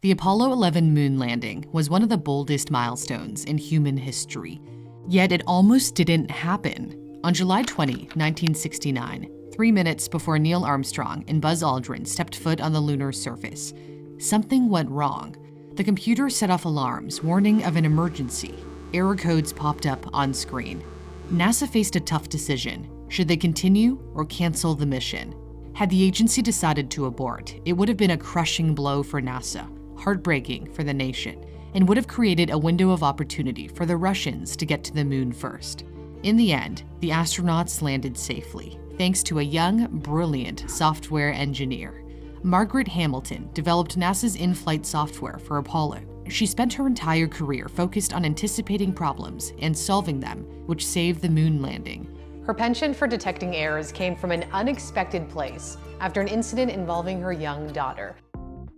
The Apollo 11 moon landing was one of the boldest milestones in human history. Yet it almost didn't happen. On July 20, 1969, 3 minutes before Neil Armstrong and Buzz Aldrin stepped foot on the lunar surface, something went wrong. The computer set off alarms warning of an emergency. Error codes popped up on screen. NASA faced a tough decision. Should they continue or cancel the mission? Had the agency decided to abort, it would have been a crushing blow for NASA, heartbreaking for the nation, and would have created a window of opportunity for the Russians to get to the moon first. In the end, the astronauts landed safely, thanks to a young, brilliant software engineer. Margaret Hamilton developed NASA's in-flight software for Apollo. She spent her entire career focused on anticipating problems and solving them, which saved the moon landing. Her penchant for detecting errors came from an unexpected place after an incident involving her young daughter.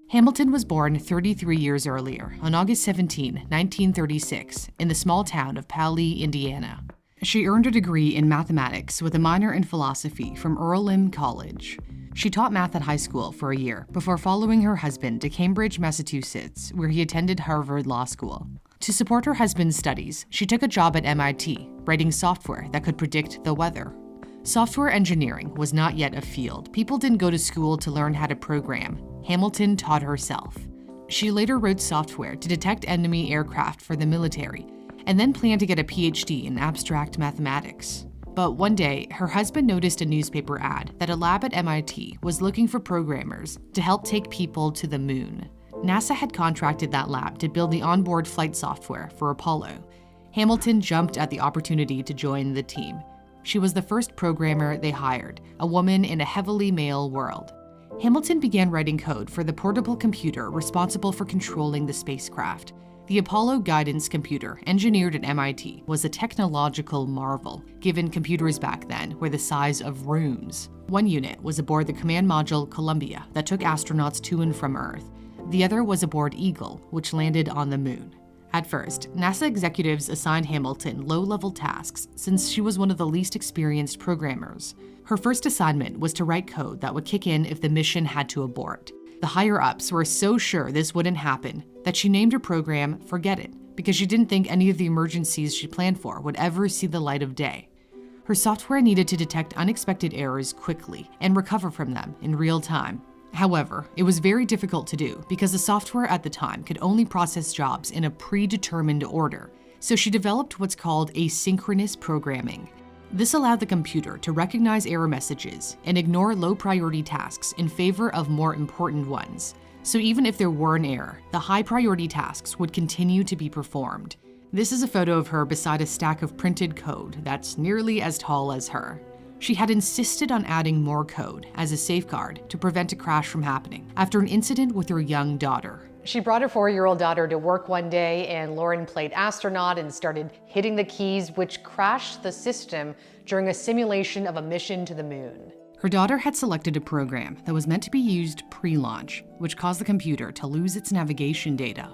Hamilton was born 33 years earlier, on August 17, 1936, in the small town of Paoli, Indiana. She earned a degree in mathematics with a minor in philosophy from Earlham College. She taught math at high school for a year before following her husband to Cambridge, Massachusetts, where he attended Harvard Law School. To support her husband's studies, she took a job at MIT, writing software that could predict the weather. Software engineering was not yet a field. People didn't go to school to learn how to program. Hamilton taught herself. She later wrote software to detect enemy aircraft for the military, and then planned to get a PhD in abstract mathematics. But one day, her husband noticed a newspaper ad that a lab at MIT was looking for programmers to help take people to the moon. NASA had contracted that lab to build the onboard flight software for Apollo. Hamilton jumped at the opportunity to join the team. She was the first programmer they hired, a woman in a heavily male world. Hamilton began writing code for the portable computer responsible for controlling the spacecraft. The Apollo guidance computer, engineered at MIT, was a technological marvel, given computers back then were the size of rooms. One unit was aboard the command module Columbia that took astronauts to and from Earth. The other was aboard Eagle, which landed on the moon. At first, NASA executives assigned Hamilton low-level tasks since she was one of the least experienced programmers. Her first assignment was to write code that would kick in if the mission had to abort. The higher-ups were so sure this wouldn't happen that she named her program Forget It, because she didn't think any of the emergencies she planned for would ever see the light of day. Her software needed to detect unexpected errors quickly and recover from them in real time. However, it was very difficult to do because the software at the time could only process jobs in a predetermined order, so she developed what's called asynchronous programming. This allowed the computer to recognize error messages and ignore low-priority tasks in favor of more important ones. So even if there were an error, the high-priority tasks would continue to be performed. This is a photo of her beside a stack of printed code that's nearly as tall as her. She had insisted on adding more code as a safeguard to prevent a crash from happening after an incident with her young daughter. She brought her 4-year-old daughter to work one day, and Lauren played astronaut and started hitting the keys, which crashed the system during a simulation of a mission to the moon. Her daughter had selected a program that was meant to be used pre-launch, which caused the computer to lose its navigation data.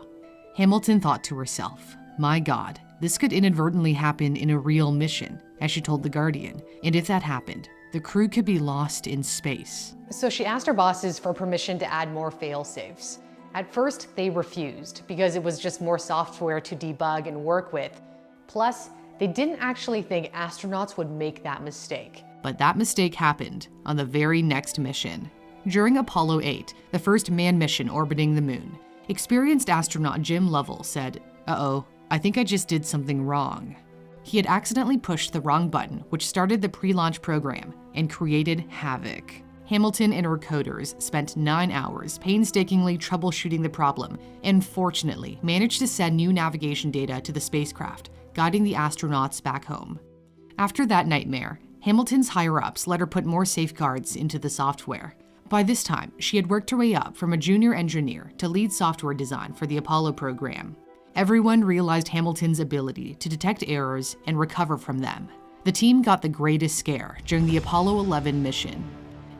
Hamilton thought to herself, "My God, this could inadvertently happen in a real mission," as she told The Guardian, and if that happened, the crew could be lost in space. So she asked her bosses for permission to add more fail-safes. At first, they refused because it was just more software to debug and work with. Plus, they didn't actually think astronauts would make that mistake. But that mistake happened on the very next mission. During Apollo 8, the first manned mission orbiting the moon, experienced astronaut Jim Lovell said, "Uh-oh, I think I just did something wrong." He had accidentally pushed the wrong button, which started the pre-launch program and created havoc. Hamilton and her coders spent 9 hours painstakingly troubleshooting the problem and fortunately managed to send new navigation data to the spacecraft, guiding the astronauts back home. After that nightmare, Hamilton's higher-ups let her put more safeguards into the software. By this time, she had worked her way up from a junior engineer to lead software design for the Apollo program. Everyone realized Hamilton's ability to detect errors and recover from them. The team got the greatest scare during the Apollo 11 mission.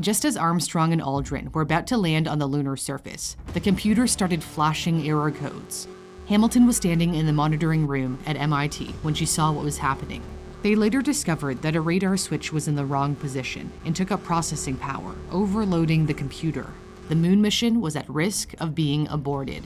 Just as Armstrong and Aldrin were about to land on the lunar surface, the computer started flashing error codes. Hamilton was standing in the monitoring room at MIT when she saw what was happening. They later discovered that a radar switch was in the wrong position and took up processing power, overloading the computer. The moon mission was at risk of being aborted.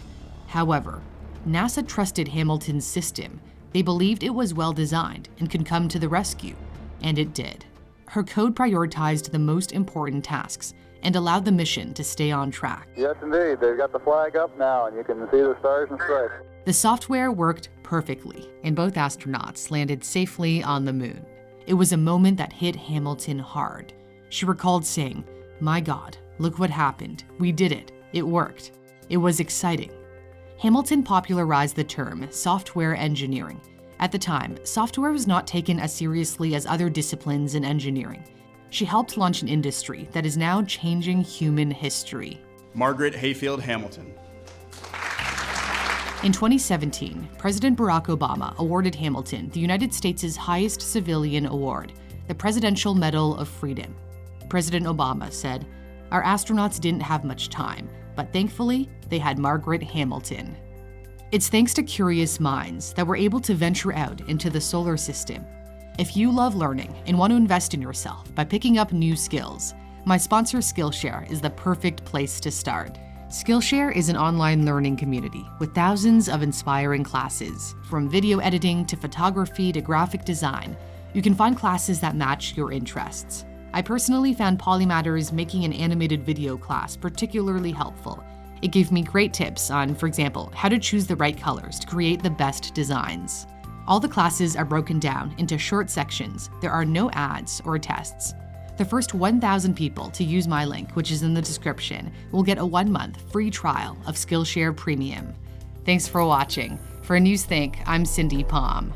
However, NASA trusted Hamilton's system. They believed it was well designed and could come to the rescue, and it did. Her code prioritized the most important tasks and allowed the mission to stay on track. Yes, indeed. They've got the flag up now, and you can see the stars and stripes. The software worked perfectly, and both astronauts landed safely on the moon. It was a moment that hit Hamilton hard. She recalled saying, "My God, look what happened. We did it. It worked." It was exciting. Hamilton popularized the term software engineering. At the time, software was not taken as seriously as other disciplines in engineering. She helped launch an industry that is now changing human history. Margaret Hayfield Hamilton. In 2017, President Barack Obama awarded Hamilton the United States' highest civilian award, the Presidential Medal of Freedom. President Obama said, "Our astronauts didn't have much time, but thankfully, they had Margaret Hamilton." It's thanks to curious minds that we're able to venture out into the solar system. If you love learning and want to invest in yourself by picking up new skills, my sponsor Skillshare is the perfect place to start. Skillshare is an online learning community with thousands of inspiring classes. From video editing to photography to graphic design, you can find classes that match your interests. I personally found Polymatter's Making an Animated Video class particularly helpful. It gave me great tips on, for example, how to choose the right colors to create the best designs. All the classes are broken down into short sections. There are no ads or tests. The first 1,000 people to use my link, which is in the description, will get a 1-month free trial of Skillshare Premium. Thanks for watching. For Newsthink, I'm Cindy Palm.